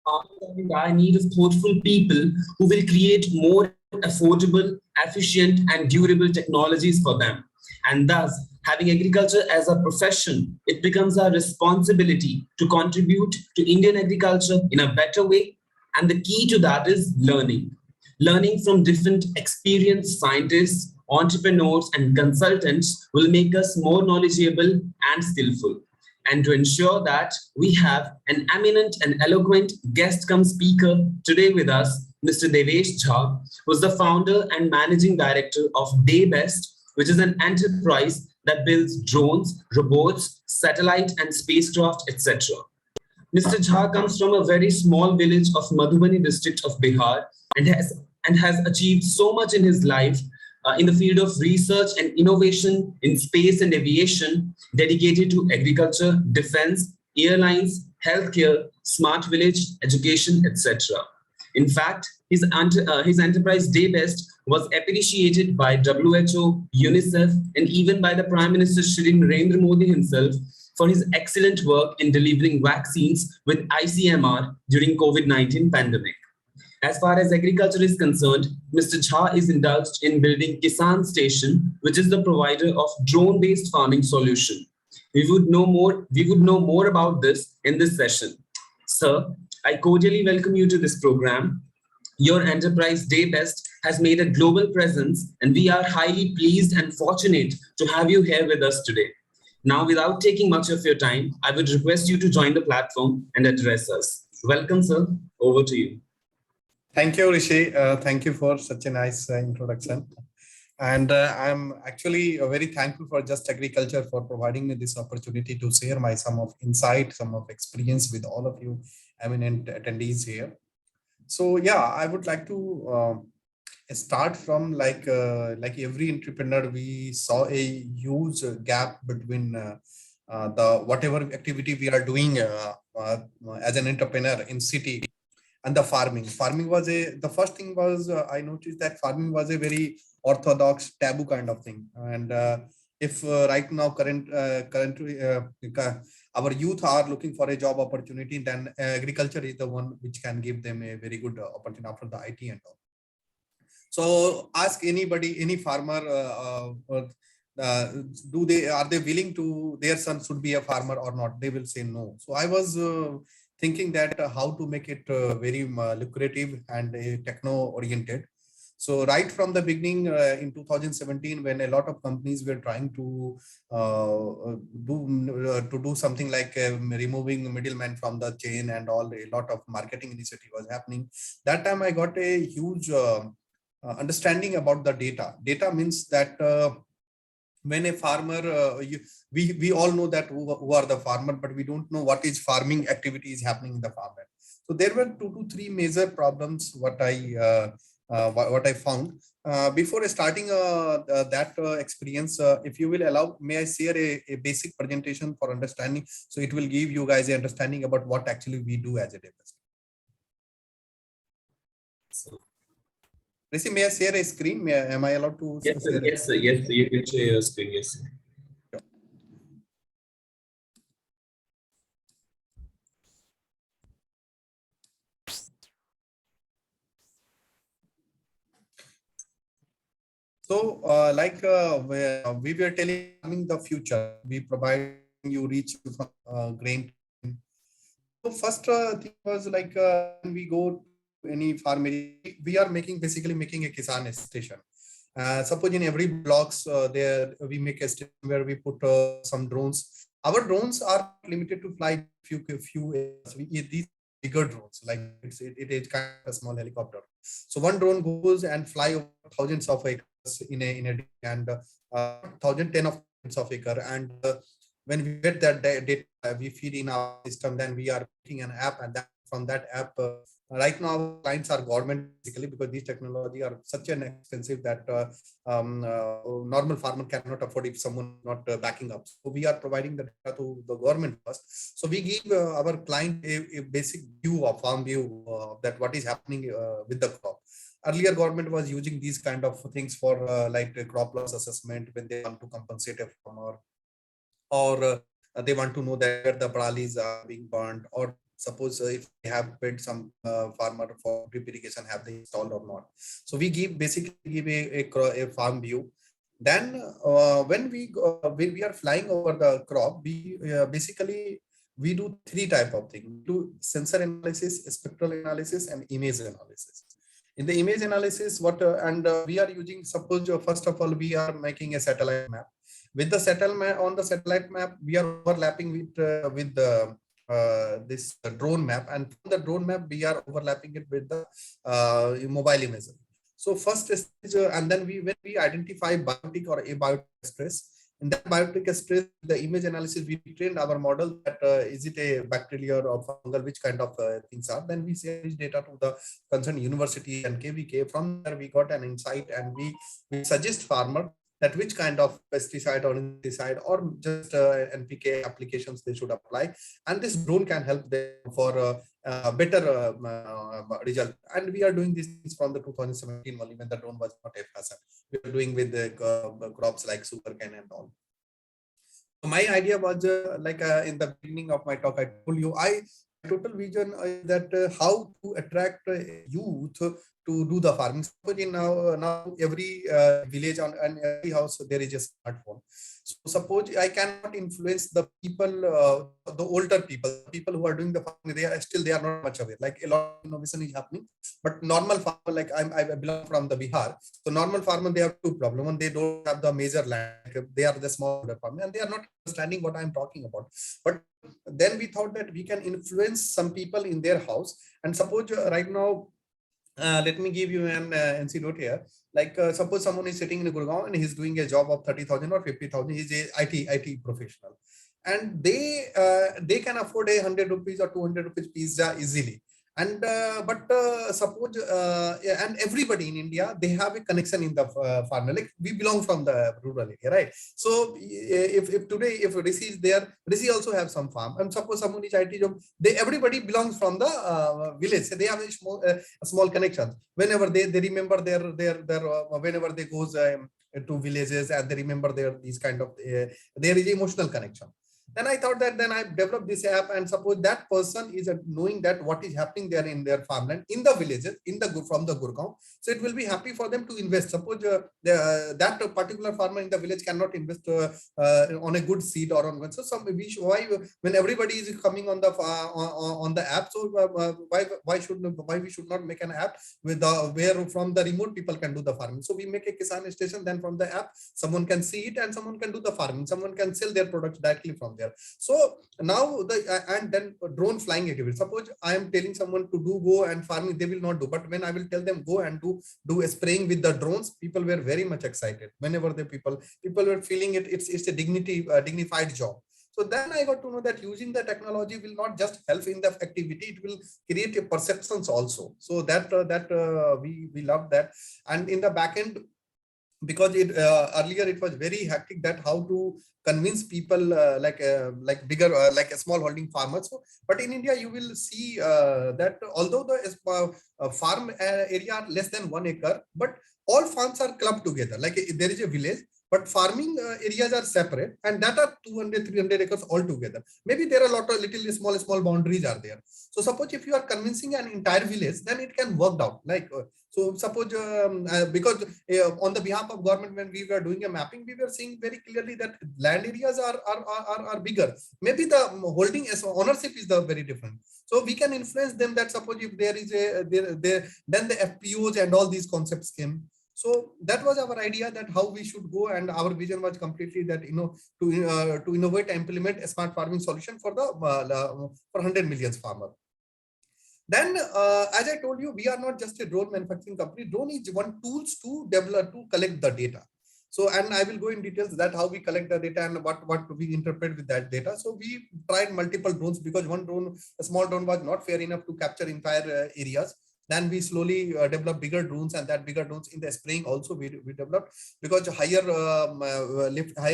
Farmers are in dire need of thoughtful people who will create more affordable, efficient, and durable technologies for them. And thus, having agriculture as a profession, it becomes our responsibility to contribute to Indian agriculture in a better way. And the key to that is learning. Learning from different experienced scientists, entrepreneurs, and consultants will make us more knowledgeable and skillful. And to ensure that, we have an eminent and eloquent guest come speaker today with us, Mr. Devesh Jha, who is the founder and managing director of Daybest, which is an enterprise that builds drones, robots, satellite and spacecraft, etc. Mr. Jha comes from a very small village of Madhubani district of Bihar and has achieved so much in his life in the field of research and innovation in space and aviation, dedicated to agriculture, defense, airlines, healthcare, smart village, education, etc. In fact, his enterprise Daybest was appreciated by WHO, UNICEF, and even by the Prime Minister Shri Narendra Modi himself for his excellent work in delivering vaccines with ICMR during COVID-19 pandemic. As far as agriculture is concerned, Mr. Jha is indulged in building Kisan Station, which is the provider of drone-based farming solution. We would know more about this in this session. Sir, I cordially welcome you to this program. Your enterprise Daybest has made a global presence, and we are highly pleased and fortunate to have you here with us today. Now, without taking much of your time, I would request you to join the platform and address us. Welcome, sir. Over to you. Thank you, Rishi. Thank you for such a nice introduction. And I'm actually very thankful for Just Agriculture for providing me this opportunity to share my some of insight, some of experience with all of you eminent attendees here. So yeah, I would like to start from like every entrepreneur, we saw a huge gap between the whatever activity we are doing as an entrepreneur in city and the farming. Farming was the first thing was I noticed that farming was a very orthodox taboo kind of thing. And if right now currently our youth are looking for a job opportunity, then agriculture is the one which can give them a very good opportunity after the IT and all. So ask anybody, any farmer, are they willing to their son should be a farmer or not? They will say no. So I was thinking that how to make it very lucrative and techno oriented. So right from the beginning in 2017, when a lot of companies were trying to do something like removing middlemen from the chain and all, a lot of marketing initiative was happening. That time I got a huge understanding about the data. Data means that when a farmer, we all know that who are the farmer, but we don't know what is farming activity is happening in the farmland. So there were 2 to 3 major problems what I found. Before starting that experience, if you will allow, may I share a basic presentation for understanding, so it will give you guys an understanding about what actually we do as a Daybest. Rishi, may I share a screen? Am I allowed to? Yes, sir. Yes, sir. Yes, sir. You can share your screen. Yes, sir. So, we were telling the future, we provide you reach from grain. So first thing was like when we go to any farm, we are basically making a Kisan station. Suppose in every blocks there we make a station where we put some drones. Our drones are limited to fly few these bigger drones, like it is kind of a small helicopter. So one drone goes and fly over thousands of acres in a day, and 10 of thousands of acre. And when we get that data, we feed in our system, then we are making an app, and that from that app, right now our clients are government basically, because these technology are such an expensive that normal farmer cannot afford if someone not backing up. So we are providing the data to the government first. So we give our client a basic view of farm view that what is happening with the crop. Earlier, government was using these kind of things for like crop loss assessment when they want to compensate a farmer, or they want to know that the paralis are being burnt, or Suppose if they have paid some farmer for drip irrigation, have they installed or not? So we basically give a farm view. Then when we are flying over the crop, we basically we do three type of thing. We do sensor analysis, spectral analysis, and image analysis. In the image analysis, we are using, suppose first of all we are making a satellite map. With the satellite map, we are overlapping with the this drone map, and from the drone map we are overlapping it with the mobile imagery. So first stage, and then when we identify biotic or abiotic stress, in that biotic stress, the image analysis, we trained our model that is it a bacterial or fungal, which kind of things are. Then we share this data to the concerned university and KVK. From there, we got an insight, and we suggest farmer that which kind of pesticide or insecticide or just NPK applications they should apply. And this drone can help them for better result. And we are doing this from the 2017 only, when the drone was not a facet. We are doing with the crops like sugarcane and all. So my idea was in the beginning of my talk, I told you, total vision is that how to attract youth to do the farming. Suppose now every village and every house there is a smartphone. So suppose I cannot influence the people, the older people who are doing the farming. They are not much aware. Like a lot of innovation is happening, but normal farmer, like I belong from the Bihar. So normal farmer, they have two problems. One, they don't have the major land. They are the smaller farmer, and they are not understanding what I am talking about. But then we thought that we can influence some people in their house. And suppose right now, let me give you an NC note here. Like suppose someone is sitting in Gurgaon and he's doing a job of 30,000 or 50,000. He's a IT professional, and they can afford 100 rupees or 200 rupees pizza easily. And suppose and everybody in India, they have a connection in the farmer. Like we belong from the rural area, right? So if today Rishi is there, Rishi also have some farm. And suppose someone is IT job, everybody belongs from the village. So they have a small connection. Whenever they remember their whenever they goes to villages, and they remember these kind of there is emotional connection. Then I thought that then I developed this app, and suppose that person is knowing that what is happening there in their farmland, in the villages, from the Gurgaon. So it will be happy for them to invest. Suppose that particular farmer in the village cannot invest on a good seed or on so why when everybody is coming on the app, so why we should not make an app with where from the remote people can do the farming. So we make a Kisan station. Then from the app, someone can see it and someone can do the farming. Someone can sell their products directly from there. So now and then drone flying activity. Suppose I am telling someone to go and farming, they will not do. But when I will tell them go and do a spraying with the drones, people were very much excited. Whenever the people were feeling it's a dignified job. So then I got to know that using the technology will not just help in the activity, it will create a perceptions also. So that we love that. And in the back end, because earlier it was very hectic that how to convince people like bigger like a small holding farmers. So, but in India you will see that although the farm area are less than 1 acre, but all farms are clubbed together. Like there is a village, but farming areas are separate, and that are 200-300 acres altogether. Maybe there are a lot of little small boundaries are there. So suppose if you are convincing an entire village, then it can work out. Like so suppose because on the behalf of government, when we were doing a mapping, we were seeing very clearly that land areas are bigger. Maybe the holding as ownership is the very different. So we can influence them that suppose if there is then the FPOs and all these concepts came. So that was our idea, that how we should go, and our vision was completely that to innovate and implement a smart farming solution for the for 100 million farmer. Then, as I told you, we are not just a drone manufacturing company. Drone is one tools to develop to collect the data. So, and I will go in details that how we collect the data and what we interpret with that data. So we tried multiple drones because one drone, a small drone, was not fair enough to capture entire areas. Then we slowly developed bigger drones, and that bigger drones in the spraying also we developed, because higher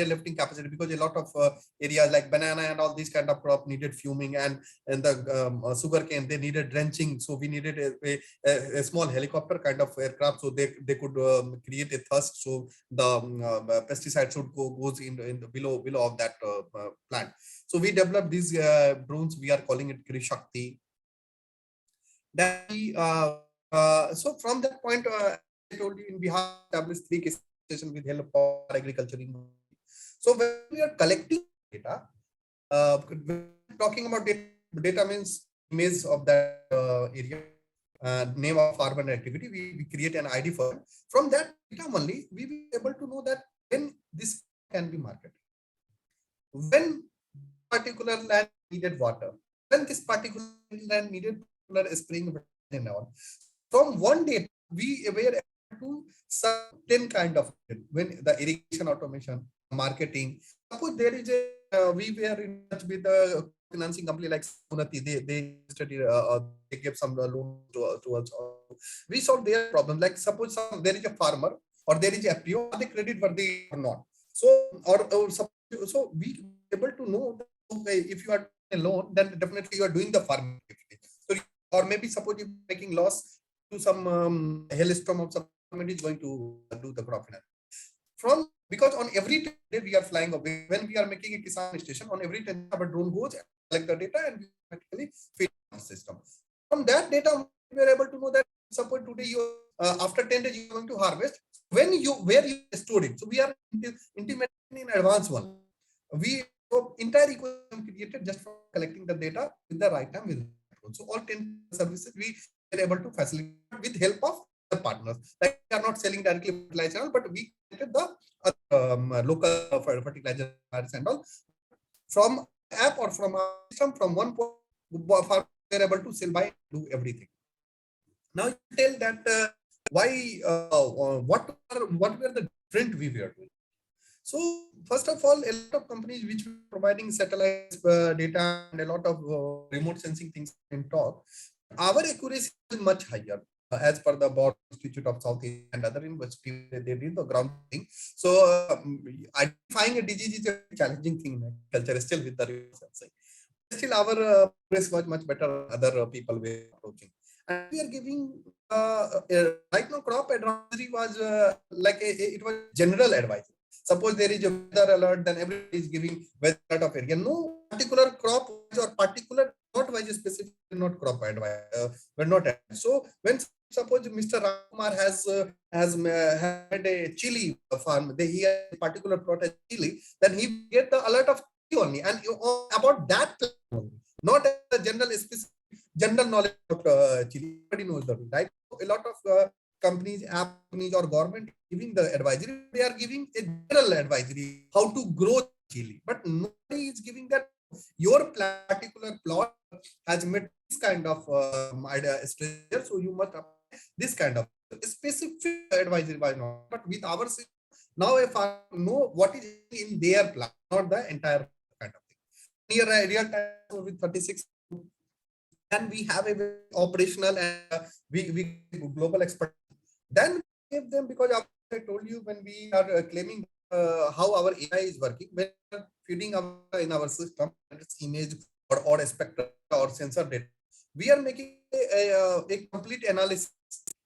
lifting capacity, because a lot of areas like banana and all these kind of crop needed fuming, and the sugarcane, they needed drenching. So we needed a small helicopter kind of aircraft, so they could create a thrust, so the pesticide should goes in the below of that plant. So we developed these drones. We are calling it Kri Shakti. Then so from that point, I told you in Bihar established 3 stations with help of agriculture university. So when we are collecting data, when talking about data means image of that area, name of farmer activity. We create an ID for it. From that data only, we will be able to know that when this can be marketed, when particular land needed water, when this particular land needed particular spring and all. From one data, we were able to serve 10 kind of when the irrigation automation, marketing. Suppose there is a we were in touch with the financing company like Unati. They studied they gave some loan to us. We solved their problem. Like suppose there is a farmer or there is a FPO, are they credit worthy or not? So or so we able to know that, okay, if you are a loan, then definitely you are doing the farming activity. So or maybe suppose you're making loss to some hailstorm of some is going to do the crop finance. From because on every day we are flying away when we are making a Kisan station, on every 10 our drone goes and collect the data and we automatically feed the system. From that data we are able to know that suppose today you after 10 days you are going to harvest, when you where you store it. So we are intimating in advance one. We so entire ecosystem created just for collecting the data with the right time with the right role. So all 10 services we are able to facilitate with help of the partners. Like we are not selling directly fertilizer, but we created the local fertilizer and all from app or from a system from one point. We are able to sell by do everything. Now you tell that why what were the different we were doing. So first of all, a lot of companies which were providing satellite data and a lot of remote sensing things in talk, our accuracy is much higher as per the Board Institute of South Asia and other universities. They did the ground thing. So identifying a disease is a challenging thing. Culture is still with the remote sensing. Still, our progress was much better. Other people were approaching, and we are giving right now crop advisory was like it was general advice. Suppose there is a weather alert, then everybody is giving weather alert of area. No particular crop or particular not wise specific not crop advice. We're not advised. So when suppose Mr. Ramkumar has had a chili farm, he has a particular plot of chili, then he get the alert of chili only, and about that only, not a general specific general knowledge of chili. Everybody knows that, right? So a lot of companies, app companies, or government giving the advisory. They are giving a general advisory how to grow chili, but nobody is giving that your particular plot has met this kind of structure, so you must apply this kind of specific advisory by not. But with our system, now if I know what is in their plan, not the entire kind of thing. Near real time with 36. And we have a very operational and we global expert. Then we give them, because I told you when we are claiming how our AI is working, when we are feeding in our system, it's image or spectrum or sensor data, we are making a complete analysis.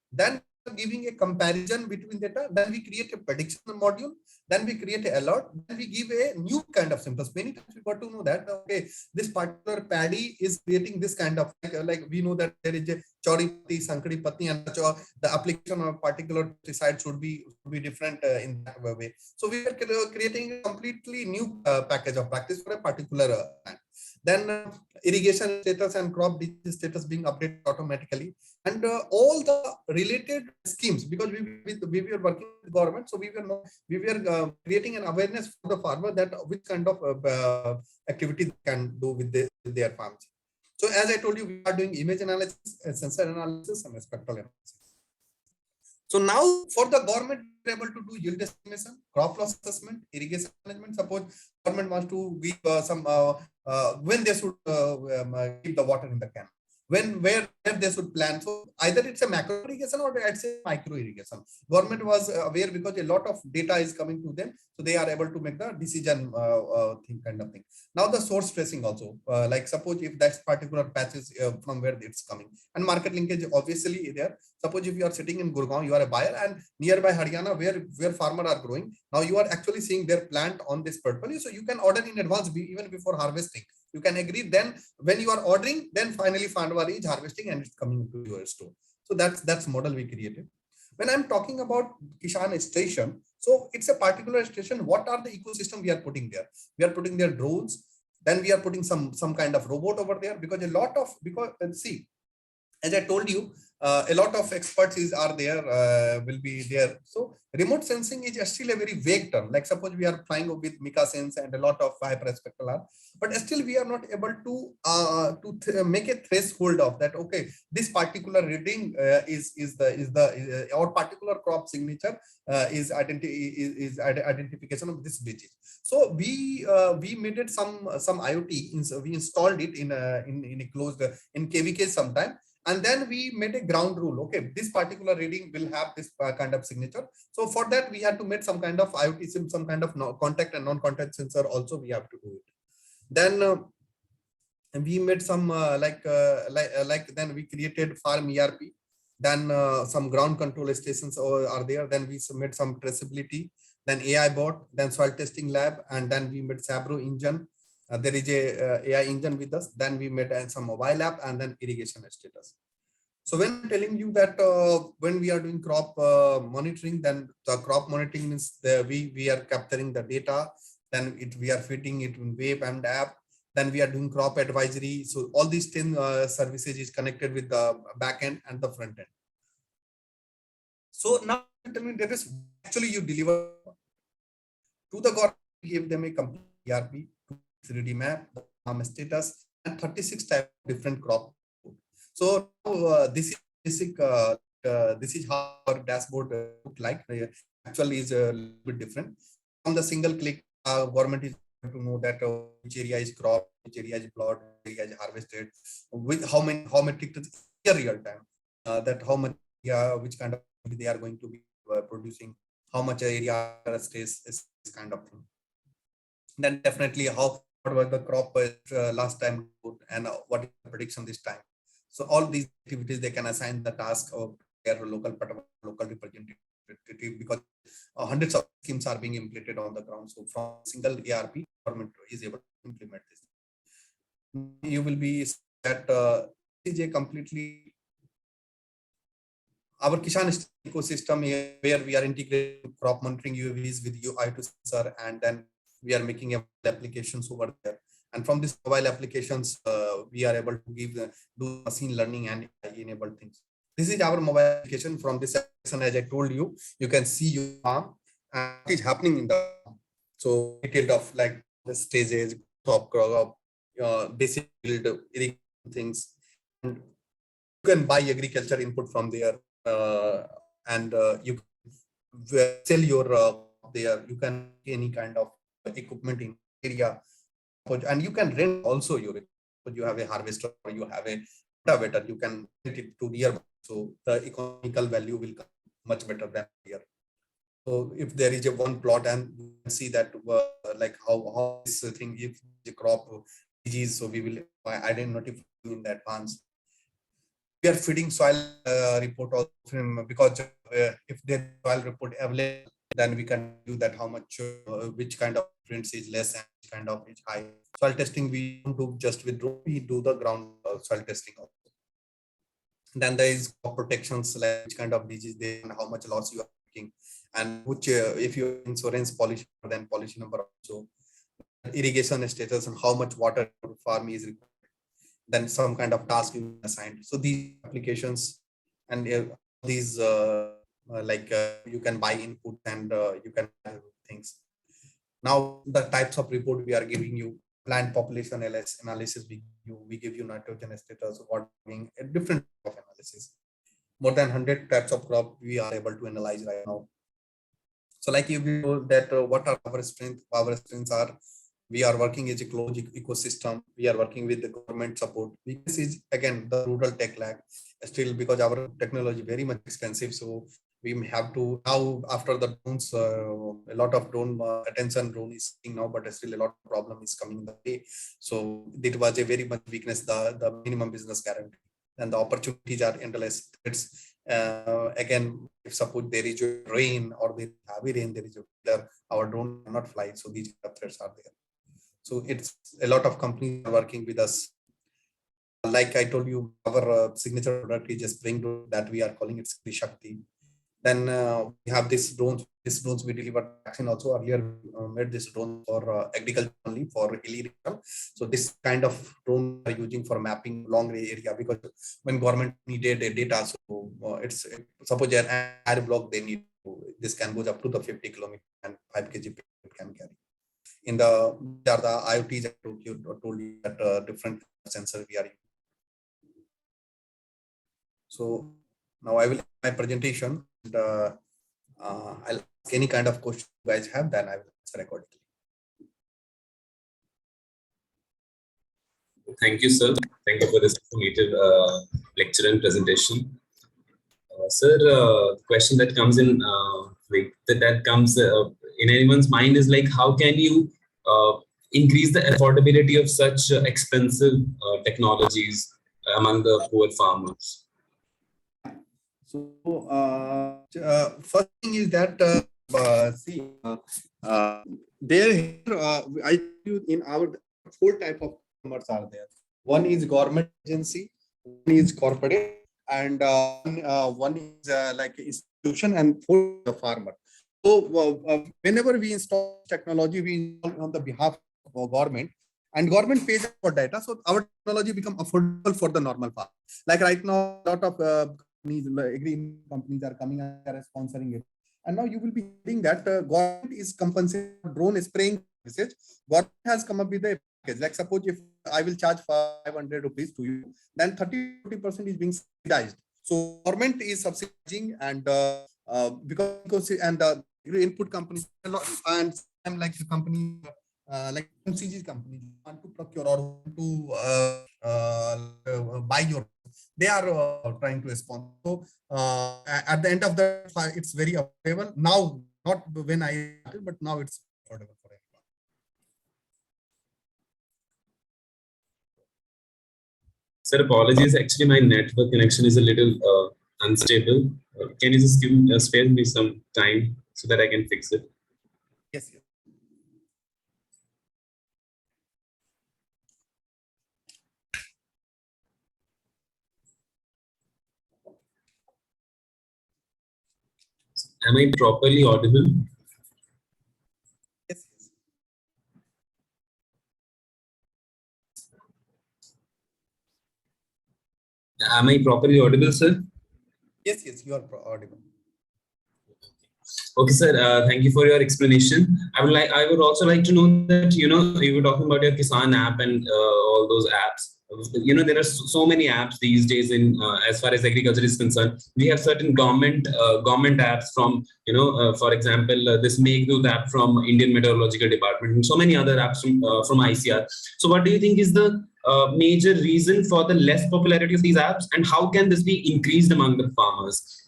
Then giving a comparison between data, then we create a prediction module, then we create an alert, then we give a new kind of symptoms. Many times we got to know that, okay, this particular paddy is creating this kind of, like we know that there is a chauripati, sankaripati, and the application of a particular pesticide should be different in that way. So we are creating a completely new package of practice for a particular plant. Then irrigation status and crop disease status being updated automatically, and all the related schemes, because we were working with government, so we were creating an awareness for the farmer that which kind of activity they can do with their farms. So as I told you, we are doing image analysis, sensor analysis, and spectral analysis. So now for the government, we're able to do yield estimation, crop loss assessment, irrigation management. Suppose government wants to give some when they should keep the water in the can, where they should plan. So either it's a macro irrigation or it's a micro irrigation. Government was aware because a lot of data is coming to them, so they are able to make the decision thing kind of thing. Now the source tracing also, like suppose if that particular patch is from where it's coming, and market linkage obviously there. Suppose if you are sitting in Gurgaon, you are a buyer, and nearby Haryana where farmers are growing, now you are actually seeing their plant on this portfolio, so you can order in advance even before harvesting. You can agree. Then when you are ordering, then finally Fandwari is harvesting and it's coming to your store. So that's model we created. When I'm talking about Kishan station, so it's a particular station. What are the ecosystem we are putting there? We are putting there drones. Then we are putting some kind of robot over there, because a lot of, see, as I told you, a lot of experts are there, will be there. So remote sensing is still a very vague term. Like suppose we are flying with Mika Sense and a lot of hyperspectral are, but still we are not able to make a threshold of that. Okay, this particular reading or particular crop signature is identification of this disease. So we made it some IoT. We installed it in a closed in KVK sometime. And then we made a ground rule. Okay, this particular reading will have this kind of signature. So for that, we had to make some kind of IoT SIM, some kind of contact and non-contact sensor. Also, we have to do it. Then we made some then we created farm ERP. Then some ground control stations are there. Then we made some traceability. Then AI bot. Then soil testing lab. And then we made Sabro engine. There is a AI engine with us. Then we made some mobile app and then irrigation status. So when I'm telling you that when we are doing crop monitoring, then the crop monitoring means we are capturing the data. Then we are feeding it in web and app. Then we are doing crop advisory. So all these 10 services is connected with the back end and the front end. So now tell me, that is actually you deliver to the government, give them a complete ERP, 3D map, the farm status, and 36 types of different crop. So this is basic. This is how our dashboard look like. Actually, is a little bit different. From the single click, government is to know that which area is crop, which area is plot, which area is harvested, with how many real time. That how much which kind of they are going to be producing, how much area stays, is this kind of thing. Then definitely what was the crop last time and what is the prediction this time. So all these activities, they can assign the task of their local representative, because hundreds of schemes are being implemented on the ground. So from single ERP, government is able to implement this. You will be that is a completely our Kishan ecosystem where we are integrating crop monitoring UAVs with UI2 sensor, and then we are making applications over there. And from these mobile applications, we are able to do machine learning and enable things. This is our mobile application. From this application, as I told you, you can see your farm and what is happening in the farm. So detailed of like the stages, crop, basic field, irrigation things. And you can buy agriculture input from there, and you can sell your there. You can any kind of equipment in area, and you can rent also your. You have a harvester or you have a cultivator, you can rent it to nearby. So the economical value will come much better than here. So if there is a one plot and you can see that like how this thing, if the crop disease, so we will identify in the advance. We are feeding soil report also, because if there is soil report available, then we can do that how much which kind of nutrients is less and which kind of is high. Soil testing we don't do just with drone, we do the ground soil testing also. Then there is crop protections, like which kind of disease there and how much loss you are taking, and which if you insurance policy, then policy number also, irrigation status and how much water farm is required. Then some kind of task you assigned. So these applications and these you can buy input and you can things. Now the types of report we are giving you: plant population analysis, we give you nitrogen status, watering, a different type of analysis. More than 100 types of crop we are able to analyze right now. So like you know that what are our strengths? Our strengths are, we are working as a closed ecosystem. We are working with the government support. This is again the rural tech lag still, because our technology very much expensive. So we have to now, after the drones, a lot of drone attention drone is seeing now, but still a lot of problem is coming in the way. So it was a very much weakness, the minimum business guarantee, and the opportunities are endless. It's again, if suppose there is rain or there is heavy rain, there is a weather, our drone cannot fly. So these threats are there. So it's a lot of companies are working with us. Like I told you, our signature product is a spring drone that we are calling it Shakti. Then we have this drones. This drones we deliver vaccine also. Earlier made this drone for agriculture only for hilly region. So this kind of drone are using for mapping long range area, because when government needed data, so it's suppose an air block they need. This can go up to the 50 kilometer and 5 kg it can carry. In the IoTs I told you that different sensor we are using. So now I will end my presentation. And, I'll ask any kind of question you guys have, then I will answer accordingly. Thank you, sir. Thank you for this informative lecture and presentation. Sir, the question that comes in, that comes in anyone's mind is like, how can you increase the affordability of such expensive technologies among the poor farmers? So first thing is that there I you in our 4 type of customers are there. One is government agency, one is corporate, and one is like institution, and 4 the farmer. So whenever we install technology, we install on the behalf of government, and government pays for data. So our technology become affordable for the normal farmer. Like right now, a lot of agri companies are coming and are sponsoring it. And now you will be seeing that government is compensating drone spraying services. Government has come up with a package. Like suppose if I will charge 500 rupees to you, then 30% is being subsidized. So government is subsidizing, and because and the input companies and like the company like MCG companies want to procure or want to buy your, they are trying to respond. So at the end of the it's very affordable now, not when I started, but now it's affordable for everyone. Sir, apologies. Actually, my network connection is a little unstable. Can you just spare me some time so that I can fix it? Yes, yes. Am I properly audible? Yes, yes. Am I properly audible, sir? Yes, yes, you are audible. Okay, sir. Thank you for your explanation. I would also like to know that you were talking about your Kisan app and all those apps. There are so many apps these days in as far as agriculture is concerned. We have certain government apps from for example, this Meghdut app from Indian Meteorological Department, and so many other apps from ICAR. So, what do you think is the major reason for the less popularity of these apps, and how can this be increased among the farmers?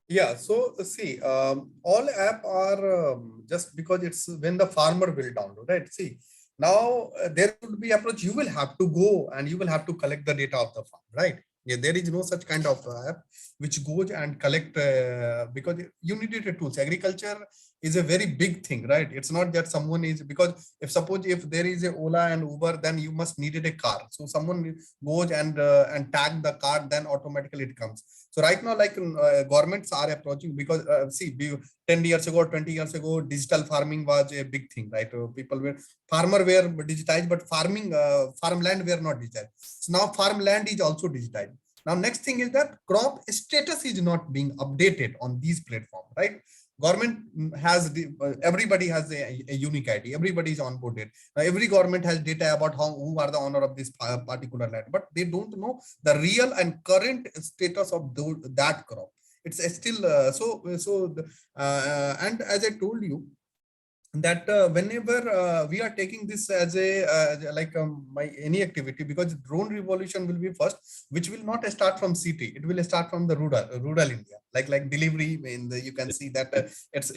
Yeah, so see, all app are just because it's when the farmer will download, right? See, now there would be approach. You will have to go and you will have to collect the data of the farm, right? Yeah, there is no such kind of app which goes and collect because you needed a tools. Agriculture is a very big thing, right? It's not that someone is, because if there is a Ola and Uber, then you must needed a car. So someone goes and tag the car, then automatically it comes. So right now, like governments are approaching, because see, 10 years ago, 20 years ago, digital farming was a big thing, right? Farmer were digitized, but farmland were not digitized. So now farmland is also digitized. Now, next thing is that crop status is not being updated on these platforms, right? Government has everybody has a unique ID. Everybody is onboarded. Now, every government has data about who are the owner of this particular land, but they don't know the real and current status of that crop. It's still and as I told you, that whenever we are taking this as a my any activity, because drone revolution will be first, which will not start from city, it will start from the rural India, like delivery in the, you can see that it's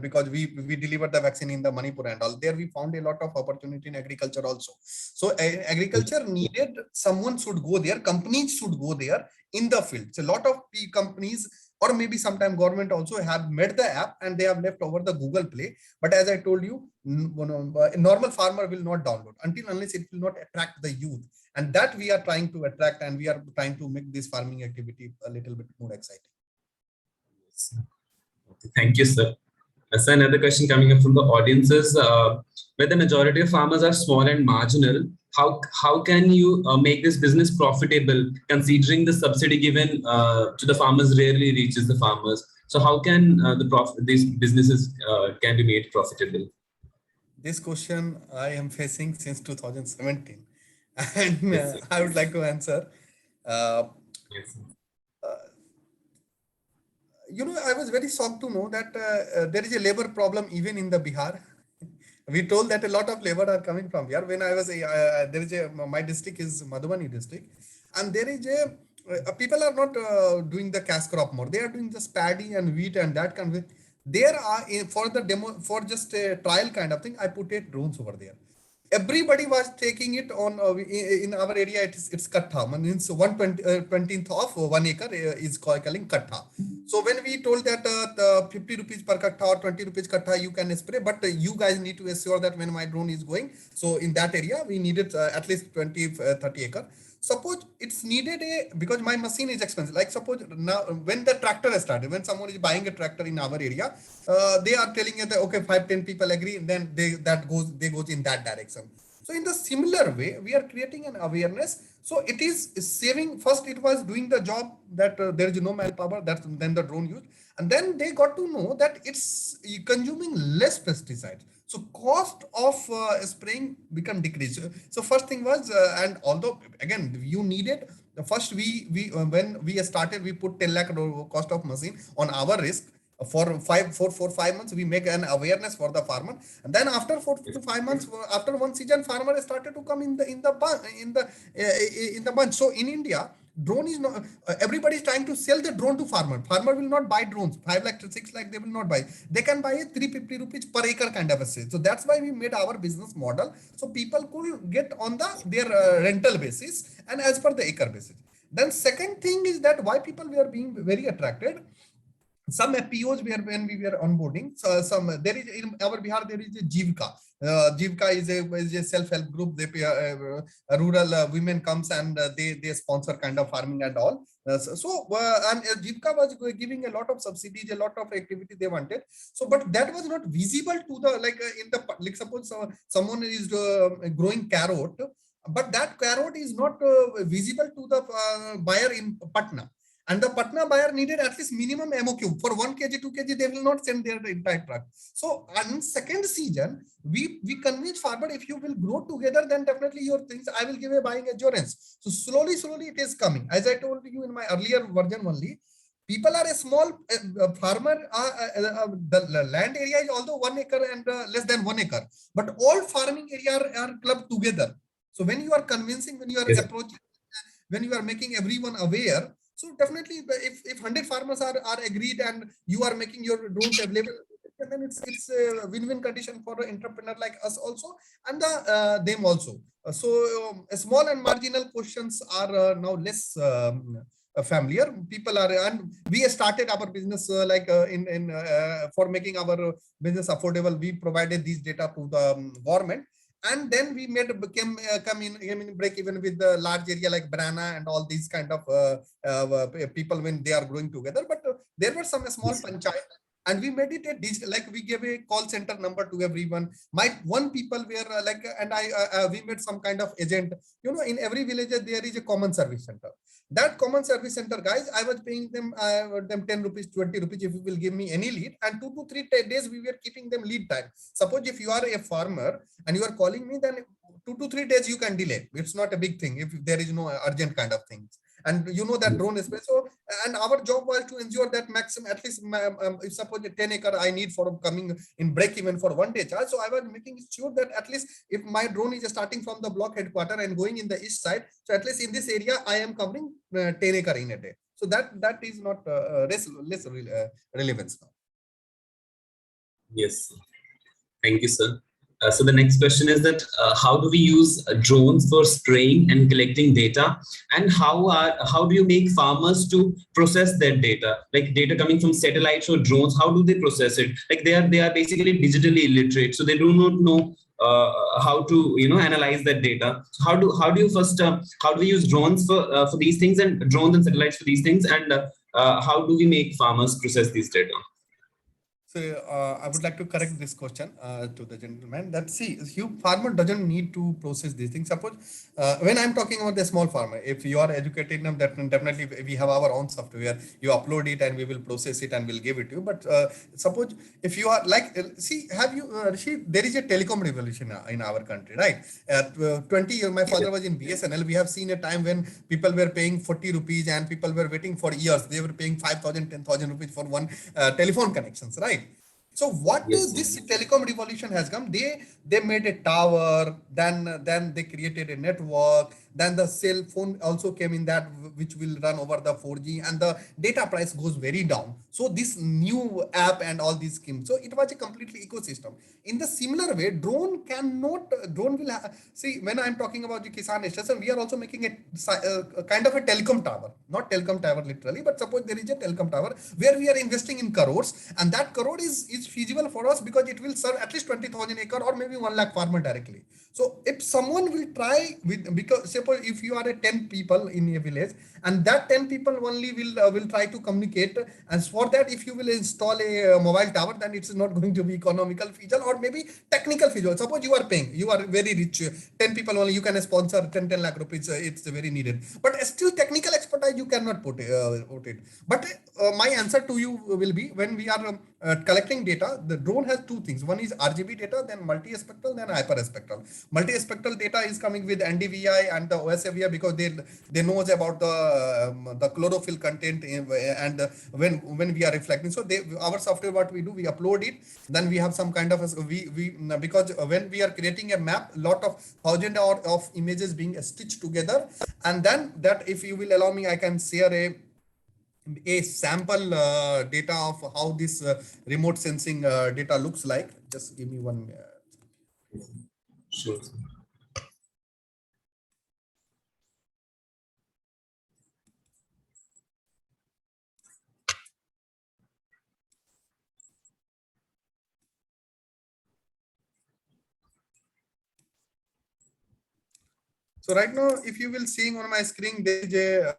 because we deliver the vaccine in the Manipur and all, there we found a lot of opportunity in agriculture also. So agriculture needed someone should go there, companies should go there in the field. So a lot of companies or maybe sometime government also have made the app and they have left over the Google Play. But as I told you, a normal farmer will not download unless it will not attract the youth. And that we are trying to attract, and we are trying to make this farming activity a little bit more exciting. Okay, thank you, sir. So another question coming up from the audience is, where the majority of farmers are small and marginal, how can you make this business profitable, considering the subsidy given to the farmers rarely reaches the farmers? So how can these businesses can be made profitable? This question I am facing since 2017, and Yes, sir. I would like to answer. Uh, Yes, sir. I was very shocked to know that there is a labor problem even in the Bihar. We told that a lot of labor are coming from here. When I was my district is Madhubani district, and there is people are not doing the cash crop more. They are doing just paddy and wheat and that kind of. There are for the demo, for just a trial kind of thing, I put 8 drones over there. Everybody was taking it on in our area. It's kattha, means 1/20th of 1 acre is calling kattha. So when we told that the 50 rupees per kattha or 20 rupees kattha you can spray, but you guys need to assure that when my drone is going, so in that area we needed at least 20-30 acre. Suppose it's needed because my machine is expensive. Like suppose now when the tractor has started, when someone is buying a tractor in our area, they are telling you that okay, 5-10 people agree, and then they goes in that direction. So in the similar way, we are creating an awareness. So it is saving. First, it was doing the job that there is no manpower. That's then the drone used, and then they got to know that it's consuming less pesticides. So cost of spraying become decreased. So first thing was, and although again you needed the first we when we started, we put 10 lakh cost of machine on our risk. For 5 months we make an awareness for the farmer, and then after 4 to 5 months, after one season, farmer started to come in the bunch. So in India, drone is not everybody is trying to sell the drone to farmer will not buy drones 5 lakh to 6 lakh. They will not buy. They can buy a 350 rupees per acre kind of a sale. So that's why we made our business model, so people could get on their rental basis and as per the acre basis. Then second thing is that why people were being very attracted. Some FPOs were when we were onboarding. So there is in our Bihar there is a Jivka. Jivka is a self-help group. They rural women comes and they sponsor kind of farming and all. And Jivka was giving a lot of subsidies, a lot of activity they wanted. So, but that was not visible to the in the like suppose someone is growing carrot, but that carrot is not visible to the buyer in Patna. And the Patna buyer needed at least minimum MOQ. For 1 kg, 2 kg, they will not send their entire truck. So on second season, we convince farmer, if you will grow together, then definitely your things, I will give a buying assurance. So slowly it is coming. As I told you in my earlier version only, people are a small farmer. The land area is although 1 acre and less than 1 acre, but all farming area are clubbed together. So when you are convincing, when you are approaching, when you are making everyone aware, so definitely, if 100 farmers are agreed and you are making your drones available, then it's a win-win condition for an entrepreneur like us also, and them also. Small and marginal questions are now less familiar. People are, and we started our business for making our business affordable. We provided these data to the government. And then we came in break even with the large area like banana and all these kind of people when they are growing together. But there were some small panchayat, and we made it a digital, like we gave a call center number to everyone. One people were and we made some kind of agent. In every village there is a common service center. That common service center guys, I was paying them 10 rupees, 20 rupees if you will give me any lead, and 2 to 3 days we were keeping them lead time. Suppose if you are a farmer and you are calling me, then 2 to 3 days you can delay. It's not a big thing if there is no urgent kind of things. And that drone is so, and our job was to ensure that maximum, at least if suppose a 10 acre I need for coming in break even for 1 day charge. So I was making sure that at least if my drone is starting from the block headquarter and going in the east side, so at least in this area I am covering 10 acre in a day. So that is not less relevance now. Yes. Thank you, sir. So the next question is that how do we use drones for spraying and collecting data, and how do you make farmers to process that data, like data coming from satellites or drones? How do they process it? Like they are basically digitally illiterate, so they do not know how to analyze that data. So how do you first how do we use drones for these things, and drones and satellites for these things, and how do we make farmers process these data? So I would like to correct this question to the gentleman that see, you farmer doesn't need to process these things. Suppose when I'm talking about the small farmer, if you are educating them, that definitely we have our own software. You upload it and we will process it and we'll give it to you. But suppose if you are like, see, have you see, there is a telecom revolution in our country, right? 20 years, my father was in BSNL. We have seen a time when people were paying 40 rupees and people were waiting for years. They were paying 5,000, 10,000 rupees for one telephone connections, right? So what Yes, sir. this telecom revolution has come, they made a tower, then they created a network, then the cell phone also came in that which will run over the 4G, and the data price goes very down. So this new app and all these schemes, so it was a completely ecosystem. In the similar way, drone will see, when I'm talking about the Kisan station, we are also making a kind of a telecom tower, not telecom tower literally, but suppose there is a telecom tower where we are investing in crores, and that crore is feasible for us because it will serve at least 20,000 acre or maybe 1 lakh farmer directly. So if someone will try with, because suppose if you are a 10 people in a village and that 10 people only will try to communicate, and for that if you will install a mobile tower, then it's not going to be economical feasible or maybe technical feasible. Suppose you are paying, you are very rich, 10 people only, you can sponsor 10 lakh rupees, it's very needed, but still technical expertise you cannot put it. But my answer to you will be, when we are collecting data, the drone has two things. One is RGB data, then multispectral, then hyperspectral. Multispectral data is coming with NDVI and the OSAVI because they knows about the chlorophyll content and when we are reflecting. So our software, what we do, we upload it, then we have some kind of because when we are creating a map, lot of thousand of images being stitched together, and then that, if you will allow me, I can share a sample data of how this remote sensing data looks like. Just give me one. Sure. So right now, if you will seeing on my screen, there is a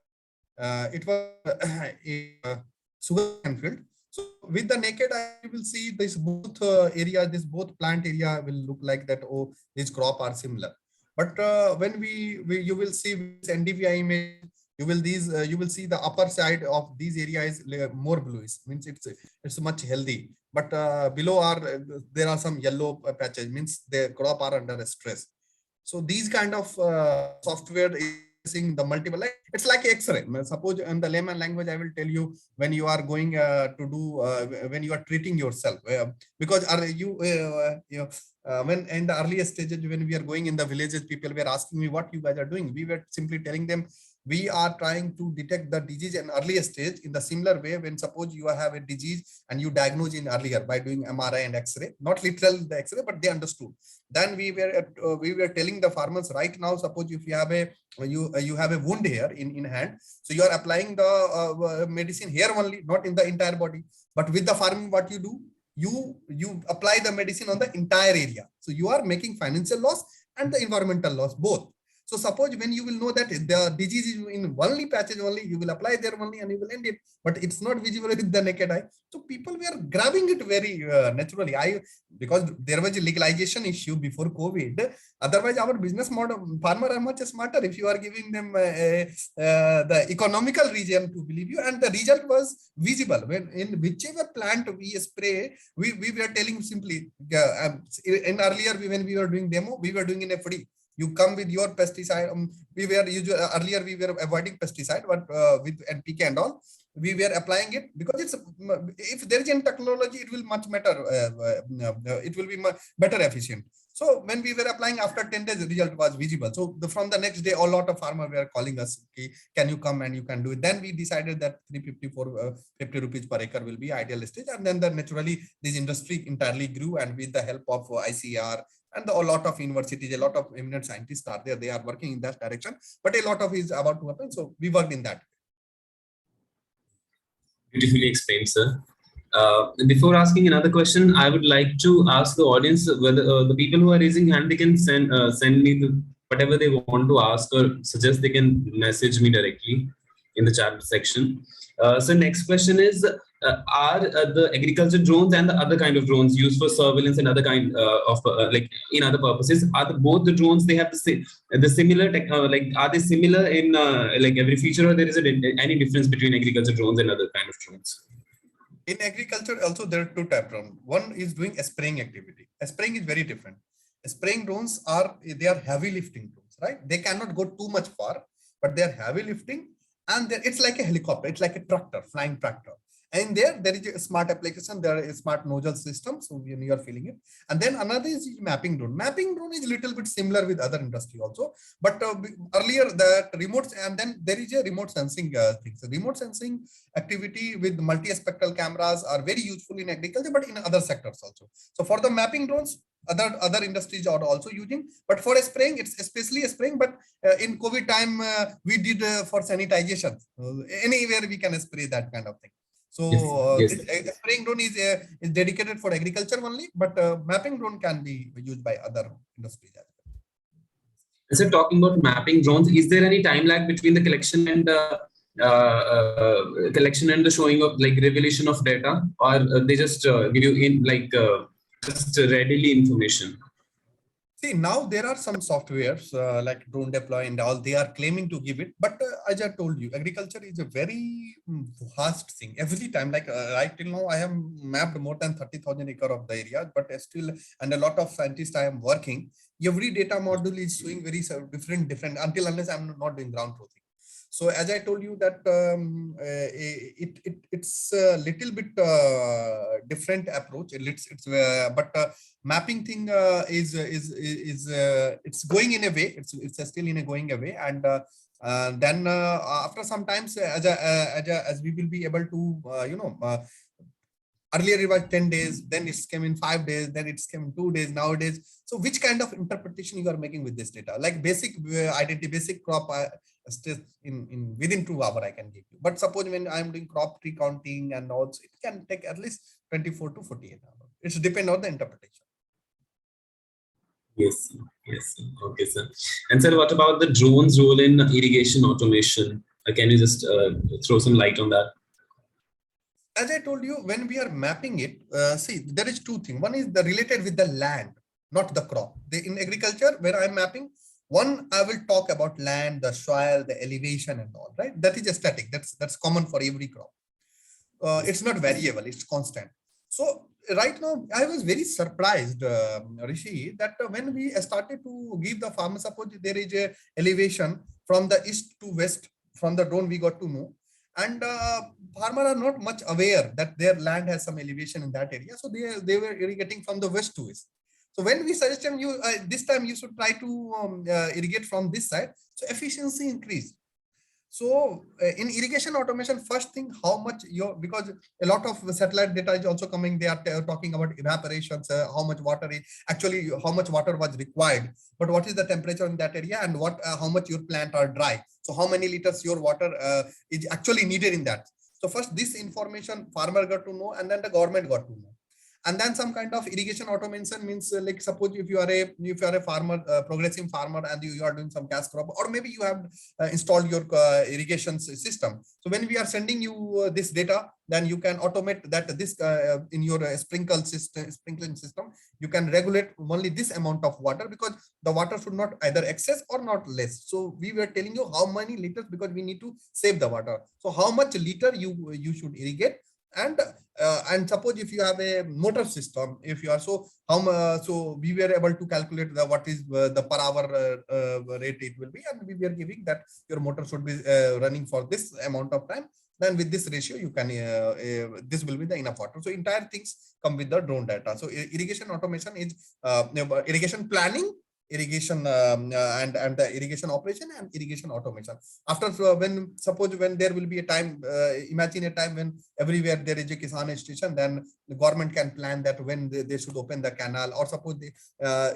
it was a sugar field. So with the naked eye, you will see this both area, this both plant area will look like that. Oh, these crop are similar. But when you will see this NDVI image, you will see the upper side of these areas more bluish, means it's much healthy. But below are there are some yellow patches, means the crop are under stress. So these kind of software is seeing the multiple, like it's like X-ray. Suppose in the layman language, I will tell you, when you are going to do when you are treating yourself, because are you know when in the earliest stages, when we are going in the villages, people were asking me what you guys are doing. We were simply telling them we are trying to detect the disease in earlier stage. In the similar way, when suppose you have a disease and you diagnose in earlier by doing MRI and X-ray, not literal the X-ray, but they understood. Then we were telling the farmers, right now, suppose if you have a you have a wound here in hand, so you are applying the medicine here only, not in the entire body. But with the farming, what you do, you apply the medicine on the entire area, so you are making financial loss and the environmental loss both. So suppose when you will know that the disease is in only patches only, you will apply there only and you will end it, but it's not visible with the naked eye. So people were grabbing it very naturally. Because there was a legalization issue before COVID. Otherwise, our business model, farmer are much smarter if you are giving them the economical region to believe you, and the result was visible. When in whichever plant we spray, we were telling simply, in earlier when we were doing demo, we were doing in a free. You come with your pesticide. We were usually earlier we were avoiding pesticide, but with NPK and all, we were applying it because it's, if there is any technology, it will much better. It will be much better efficient. So when we were applying, after 10 days, the result was visible. So from the next day, a lot of farmers were calling us, okay, can you come and you can do it? Then we decided that 350 50 rupees per acre will be ideal stage. And then naturally this industry entirely grew, and with the help of ICAR And a lot of universities, a lot of eminent scientists are there. They are working in that direction, but a lot of is about to happen. So we worked in that. Beautifully explained, sir. Before asking another question, I would like to ask the audience whether the people who are raising hand, they can send me whatever they want to ask or suggest. They can message me directly in the chat section. So next question is, are the agriculture drones and the other kind of drones used for surveillance and other kind of like in other purposes, are both the drones, they have the similar tech, like are they similar in like every feature, or there is any difference between agriculture drones and other kind of drones? In agriculture, also there are two types of drones. One is doing a spraying activity. A spraying is very different. Spraying drones they are heavy lifting drones, right? They cannot go too much far, but they are heavy lifting, and it's like a helicopter. It's like a tractor, flying tractor. And there is a smart application. There is a smart nozzle system, so you are feeling it. And then another is mapping drone. Mapping drone is a little bit similar with other industry also, but earlier that remote, and then there is a remote sensing thing. So remote sensing activity with multi-spectral cameras are very useful in agriculture, but in other sectors also. So for the mapping drones, other industries are also using, but for a spraying, it's especially a spraying. But in COVID time, we did for sanitization. Anywhere we can spray that kind of thing. So Yes. spraying drone is dedicated for agriculture only, but mapping drone can be used by other industries. So talking about mapping drones, is there any time lag between the collection and the showing of like revelation of data, or they just give you in like just readily information? See, now there are some softwares like drone deploy and all, they are claiming to give it. But as I told you, agriculture is a very vast thing. Every time, like right till now, I have mapped more than 30,000 acre of the area, but still, and a lot of scientists I am working, every data module is showing very different until unless I'm not doing ground truthing. So as I told you that it's a little bit different approach. But mapping thing is it's going in a way. It's still in a going away, and then after some times, as we will be able to earlier it was 10 days, then it came in 5 days, then it came in 2 days nowadays. So which kind of interpretation you are making with this data? Like basic identity, basic crop still in within 2 hours I can give you. But suppose when I'm doing crop tree counting and also, it can take at least 24 to 48 hours. It's depend on the interpretation. Yes. Okay, sir. And sir, what about the drones role in irrigation automation? Can you just throw some light on that? As I told you, when we are mapping it, see, there is 2 things. One is the related with the land, not the crop. In agriculture, where I'm mapping, one, I will talk about land, the soil, the elevation and all, right? That is a static. That's common for every crop. It's not variable, it's constant. So right now, I was very surprised, Rishi, that when we started to give the farmer, suppose there is a elevation from the east to west, from the drone we got to know, and farmers are not much aware that their land has some elevation in that area. So they were irrigating from the west to east. So when we suggested you this time you should try to irrigate from this side, so efficiency increased. So in irrigation automation, first thing, how much because a lot of satellite data is also coming, they are talking about evaporations, how much water is actually, how much water was required, but what is the temperature in that area, and how much your plant are dry. So how many liters your water is actually needed in that. So first this information farmer got to know, and then the government got to know. And then some kind of irrigation automation means like suppose if you are a farmer, progressive farmer, and you are doing some cash crop, or maybe you have installed your irrigation system. So when we are sending you this data, then you can automate that this in your sprinkling system, you can regulate only this amount of water, because the water should not either excess or not less. So we were telling you how many liters, because we need to save the water. So how much liter you should irrigate. And suppose if you have a motor system, if you are so we were able to calculate what is the per hour rate it will be, and we were giving that your motor should be running for this amount of time. Then with this ratio, you can this will be the enough water. So entire things come with the drone data. So irrigation automation is irrigation planning irrigation and the irrigation operation and irrigation automation. After when there will be a time, imagine a time when everywhere there is a Kisan station, then the government can plan that when they should open the canal, or suppose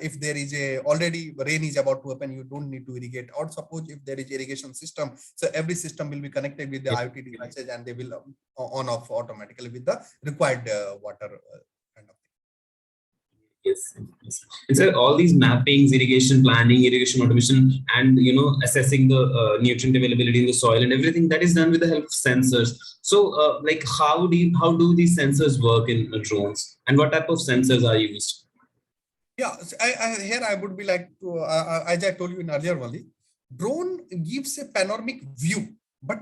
if there is a already rain is about to open, you don't need to irrigate, or suppose if there is irrigation system, so every system will be connected with the IoT devices and they will on off automatically with the required water kind of. Yes, yes. And so all these mappings, irrigation planning, irrigation automation, and assessing the nutrient availability in the soil and everything, that is done with the help of sensors. So, like, how do these sensors work in drones, and what type of sensors are used? Yeah, so here I would be like to, as I told you in earlier only, drone gives a panoramic view, but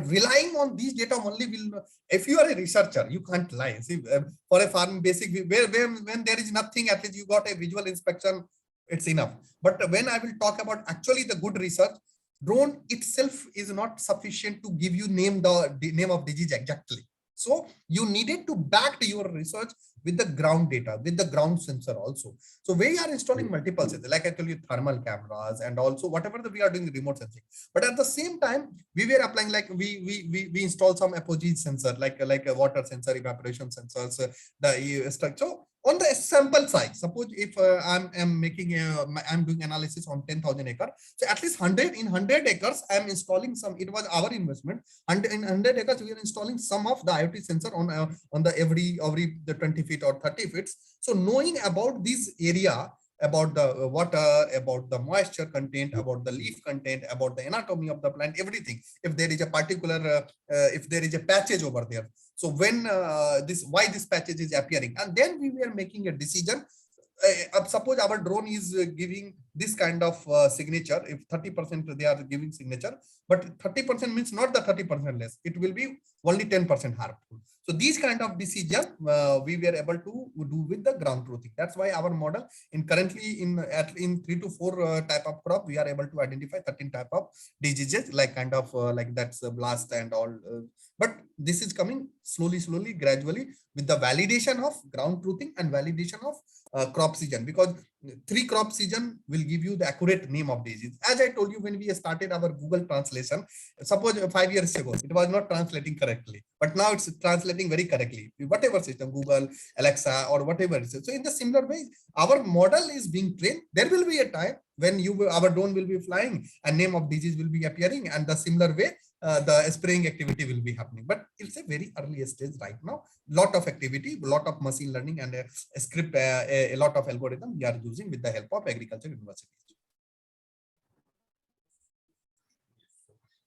relying on these data only will. If you are a researcher, you can't lie. See, for a farm basic, when there is nothing, at least you got a visual inspection, it's enough. But when I will talk about actually the good research, drone itself is not sufficient to give you name of disease exactly. So you needed to back your research with the ground data, with the ground sensor also. So we are installing multiple sensors, like I told you, thermal cameras, and also whatever we are doing remote sensing. But at the same time, we were applying, like we installed some apogee sensor, like a water sensor, evaporation sensors, the structure. On the sample size, suppose if I'm doing analysis on 10,000 acres, so at least 100 acres, I'm installing some. It was our investment, and in 100 acres, we are installing some of the IoT sensor on the every the 20 feet or 30 feet. So knowing about this area, about the water, about the moisture content, about the leaf content, about the anatomy of the plant, everything. If there is a particular, if there is a patches over there, so when why this patches is appearing, and then we were making a decision. Suppose our drone is giving this kind of signature, if 30% they are giving signature, but 30% means not the 30% less, it will be only 10% harmful. So these kind of decision we were able to do with the ground truthing. That's why our model in currently in 3 to 4 type of crop, we are able to identify 13 type of diseases, like kind of like that's blast and all. But this is coming slowly, gradually, with the validation of ground truthing and validation of crop season, because 3 crop season will give you the accurate name of disease. As I told you, when we started our Google translation, suppose 5 years ago, it was not translating correctly, but now it's translating very correctly. Whatever system, Google, Alexa, or whatever it is. So in the similar way, our model is being trained. There will be a time when our drone will be flying and name of disease will be appearing, and the similar way the spraying activity will be happening. But it's a very early stage right now. Lot of activity, lot of machine learning, and a script, a lot of algorithm we are using with the help of agriculture universities.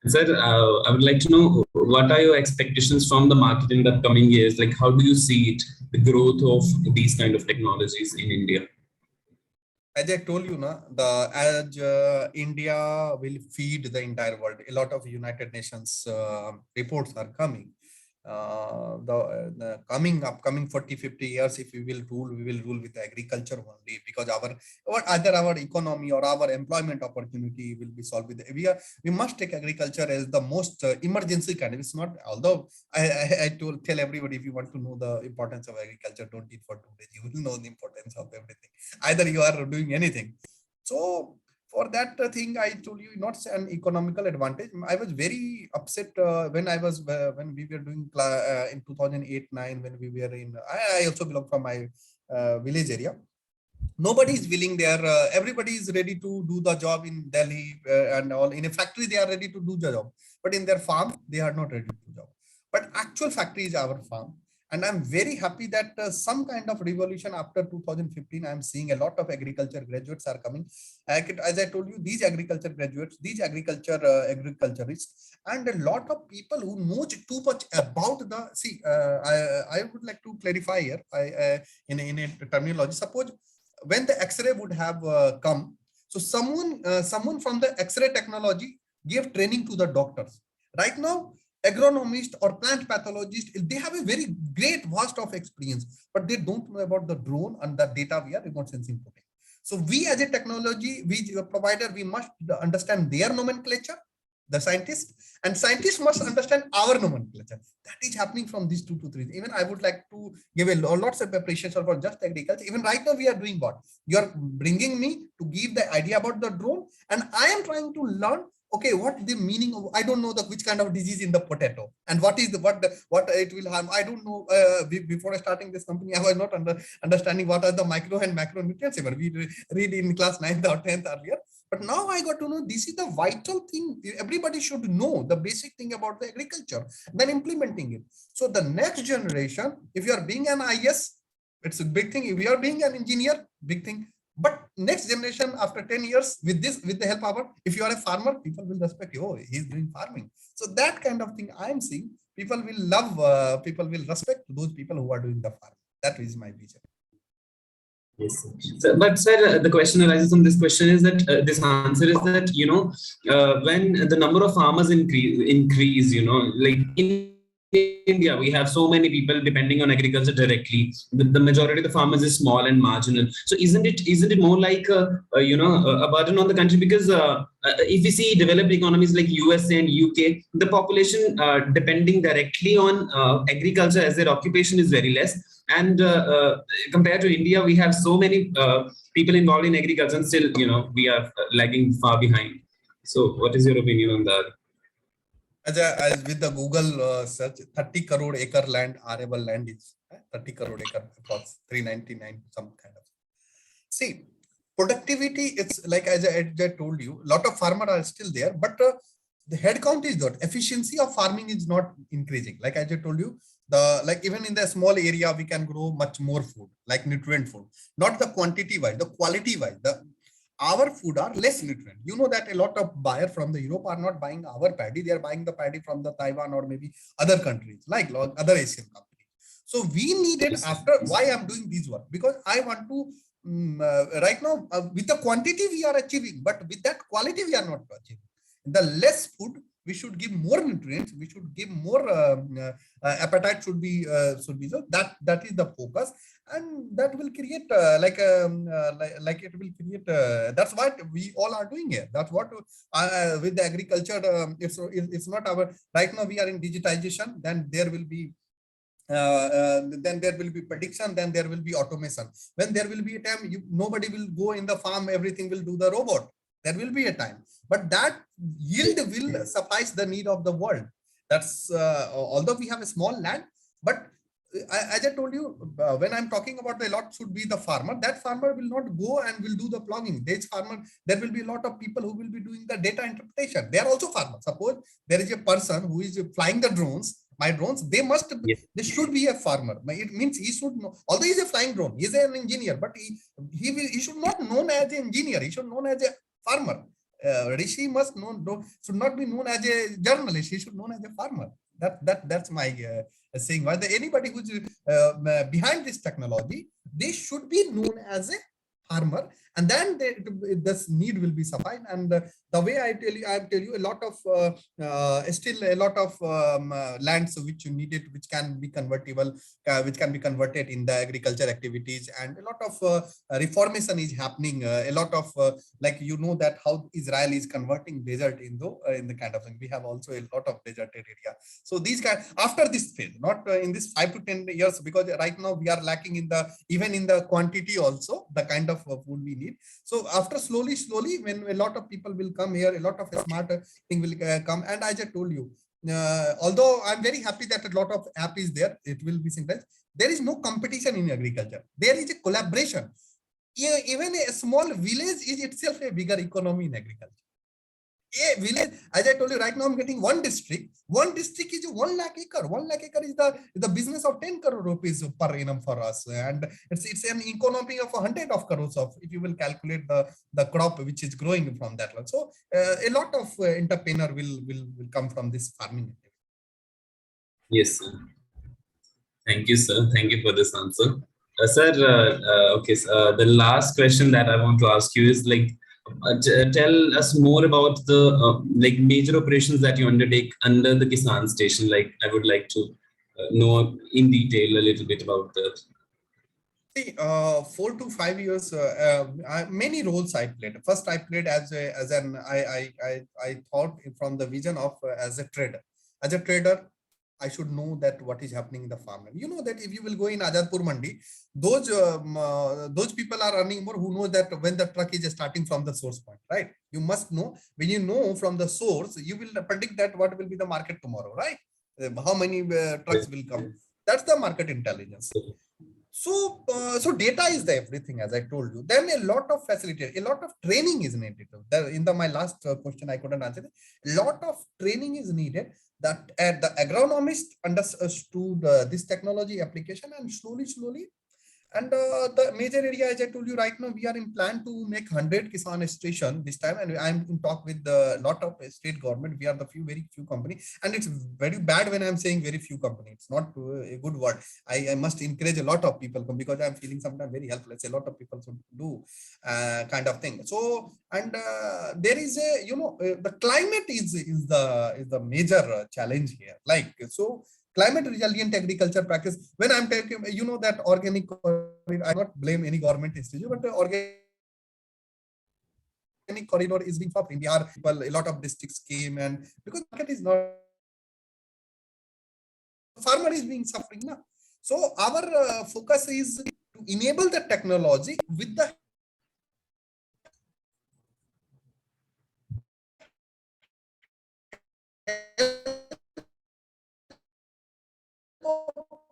Sir, I would like to know, what are your expectations from the market in the coming years? Like, how do you see it, the growth of these kind of technologies in India? As I told you, India will feed the entire world. A lot of United Nations reports are coming. The upcoming 40-50 years, if we will rule with agriculture only, because either our economy or our employment opportunity will be solved with. We must take agriculture as the most emergency kind. It's not, although I tell everybody, if you want to know the importance of agriculture, don't eat for 2 days. You will know the importance of everything. Either you are doing anything. So for that thing, I told you, not an economical advantage. I was very upset when we were doing in 2008-9, when we were in. I also belong from my village area. Nobody is willing there. Everybody is ready to do the job in Delhi and all. In a factory, they are ready to do the job, but in their farm, they are not ready to do the job. But actual factory is our farm. And I'm very happy that some kind of revolution after 2015, I'm seeing a lot of agriculture graduates are coming. As I told you, these agriculture graduates, these agriculturists, and a lot of people who know too much about the. See, I would like to clarify here. In a terminology. Suppose when the X-ray would have come, so someone from the X-ray technology gave training to the doctors. Right now, agronomist or plant pathologist, they have a very great vast of experience, but they don't know about the drone and the data we are remote sensing putting. So we as a technology provider, we must understand their nomenclature, the scientist, and scientists must understand our nomenclature. That is happening from these 2 to 3. Even I would like to give a lots of appreciation for just agriculture. Even right now we are doing what? You are bringing me to give the idea about the drone, and I am trying to learn, okay, what the meaning of, I don't know which kind of disease in the potato, and what is what it will harm. I don't know. Before starting this company, I was not understanding what are the micro and macronutrients. Even we read in class 9th or 10th earlier. But now I got to know this is the vital thing. Everybody should know the basic thing about the agriculture, then implementing it. So the next generation, if you are being an IS, it's a big thing. If you are being an engineer, big thing. But next generation, after 10 years, with the help of, if you are a farmer, people will respect you. Oh, he's doing farming. So that kind of thing I am seeing. People will love, people will respect those people who are doing the farm. That is my vision. Yes, sir. So, but sir, the question arises from this question is that this answer is that, when the number of farmers increase, like in India, we have so many people depending on agriculture directly. The majority of the farmers is small and marginal. So isn't it more like a burden on the country? Because if we see developed economies like USA and UK, the population depending directly on agriculture as their occupation is very less. And compared to India, we have so many people involved in agriculture, and still, we are lagging far behind. So, what is your opinion on that? As with the Google search, 30 crore acre land, arable land is 30 crore acre, approx 399, some kind of. See, productivity, it's like as I told you, a lot of farmers are still there, but the head count is not. Efficiency of farming is not increasing. Like as I told you, even in the small area, we can grow much more food, like nutrient food, not the quantity wise, the quality wise. Our food are less nutrient. You know that a lot of buyers from the Europe are not buying our paddy. They are buying the paddy from the Taiwan or maybe other countries, like other Asian countries. So we needed, after, why I'm doing this work? Because I want to, right now, with the quantity we are achieving, but with that quality we are not achieving. The less food, we should give more nutrients, we should give more appetite should be so that is the focus, and that will create like it will create that's what we all are doing here. That's what with the agriculture, it's not our, right now we are in digitization, then there will be then there will be prediction, then there will be automation. When there will be a time, nobody will go in the farm, everything will do the robot. There will be a time, but that yield will suffice the need of the world. That's although we have a small land, but as I told you, when I'm talking about the lot should be the farmer, that farmer will not go and will do the plugging. There will be a lot of people who will be doing the data interpretation. They are also farmers. Suppose there is a person who is flying the drones, my drones, they should be a farmer. It means he should know, although he's a flying drone, he's an engineer, but he should not known as an engineer, he should known as a farmer. Rishi should not be known as a journalist, he should known as a farmer. That's my saying. Whether anybody who's behind this technology, they should be known as a farmer, and then this need will be sufficed. And the way I tell you a lot of still a lot of lands which you needed, which can be convertible, which can be converted in the agriculture activities, and a lot of reformation is happening. A lot of like that how Israel is converting desert in the kind of thing. We have also a lot of deserted area. So these guys, after this phase, not in this 5 to 10 years, because right now we are lacking in even in the quantity also, the kind of food we need. So after slowly, when a lot of people will come here, a lot of smart thing will come. And as I told you, although I'm very happy that a lot of app is there, it will be synchronized. There is no competition in agriculture. There is a collaboration. Even a small village is itself a bigger economy in agriculture. A village, as I told you, right now I'm getting one district. One district is 1 lakh acre. 1 lakh acre is the business of 10 crore rupees per annum for us, and it's an economy of 100 of crores of, if you will calculate the crop which is growing from that one. So a lot of entrepreneur will come from this farming. Yes, sir. Thank you, sir. Thank you for this answer, sir. Okay, the last question that I want to ask you is like, tell us more about the like major operations that you undertake under the Kisan Station. Like, I would like to know in detail a little bit about that. See, 4 to 5 years, many roles I played. First, I played I thought from the vision of as a trader. As a trader, I should know that what is happening in the farm. You know that if you will go in Azadpur Mandi, those people are earning more who know that when the truck is starting from the source point, right? You must know, when you know from the source, you will predict that what will be the market tomorrow, right? How many trucks will come. That's the market intelligence. So data is the everything, as I told you. Then a lot of facility, a lot of training is needed. My last question, I couldn't answer it. A lot of training is needed that the agronomist understood this technology application, and slowly. And the major area, as I told you right now, we are in plan to make 100 Kisan station this time. And I'm in talk with a lot of state government. We are the very few company. And it's very bad when I'm saying very few companies. It's not a good word. I must encourage a lot of people because I'm feeling sometimes very helpless. A lot of people should do kind of thing. So, and there is a, the climate is the major challenge here. Like, so climate resilient agriculture practice. When I'm taking, that organic, I not blame any government institute, but the organic corridor is being for India. People, a lot of districts came, and because market is not, farmer is being suffering now. So our focus is to enable the technology with the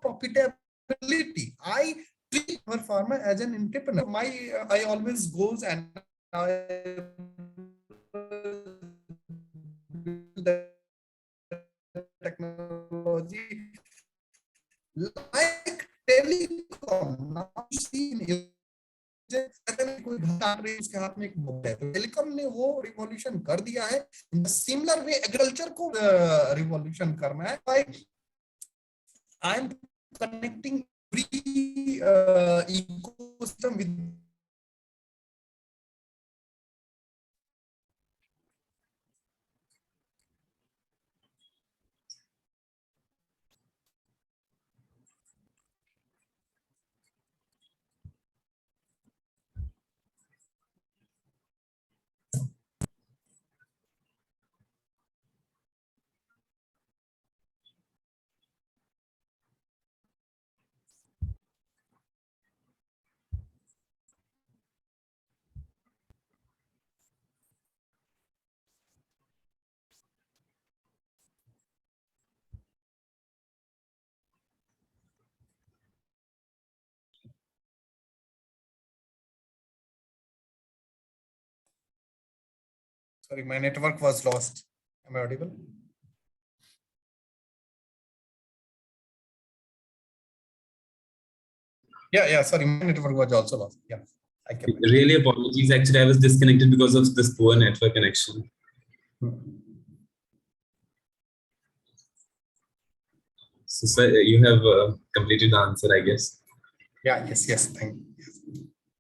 profitability. I treat our farmer as an entrepreneur. I always goes and the technology like telecom. Now you see उसके हाथ में एक mobile है, telecom ने वो revolution कर दिया है. सिमिलर वे एग्रीकल्चर को रिवॉल्यूशन करना है. I am connecting every ecosystem with sorry, my network was lost. Am I audible? Yeah. Sorry, my network was also lost. Yeah. Really apologies. Actually, I was disconnected because of this poor network connection. So, sir, you have completed the answer, I guess. Yeah. Yes. Thank you.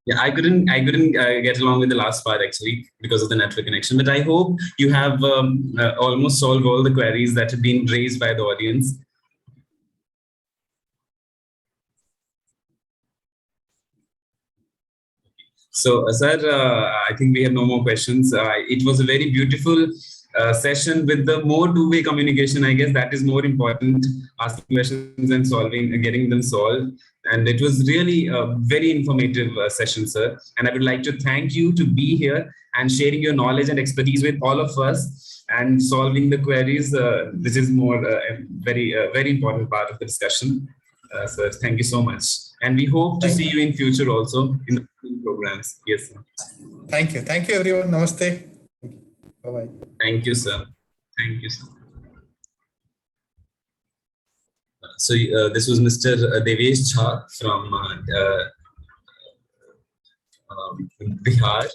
Yeah, I couldn't get along with the last part actually because of the network connection. But I hope you have almost solved all the queries that have been raised by the audience. So, sir, I think we have no more questions. It was a very beautiful session with the more two-way communication. I guess that is more important, asking questions and getting them solved. And it was really a very informative session, sir. And I would like to thank you to be here and sharing your knowledge and expertise with all of us and solving the queries. This is more very important part of the discussion. Sir, thank you so much. And we hope to see you in future also in the programs. Yes, sir. Thank you. Thank you, everyone. Namaste. Bye-bye. Thank you, sir. Thank you, sir. So this was Mr. Devesh Jha from Bihar.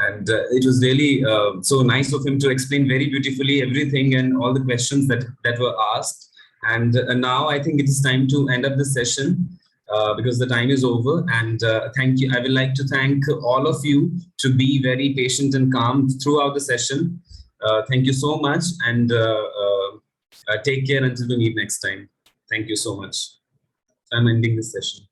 And it was really so nice of him to explain very beautifully everything and all the questions that were asked. And now I think it is time to end up the session because the time is over. And thank you. I would like to thank all of you to be very patient and calm throughout the session. Thank you so much. And take care until we meet next time. Thank you so much. I'm ending this session.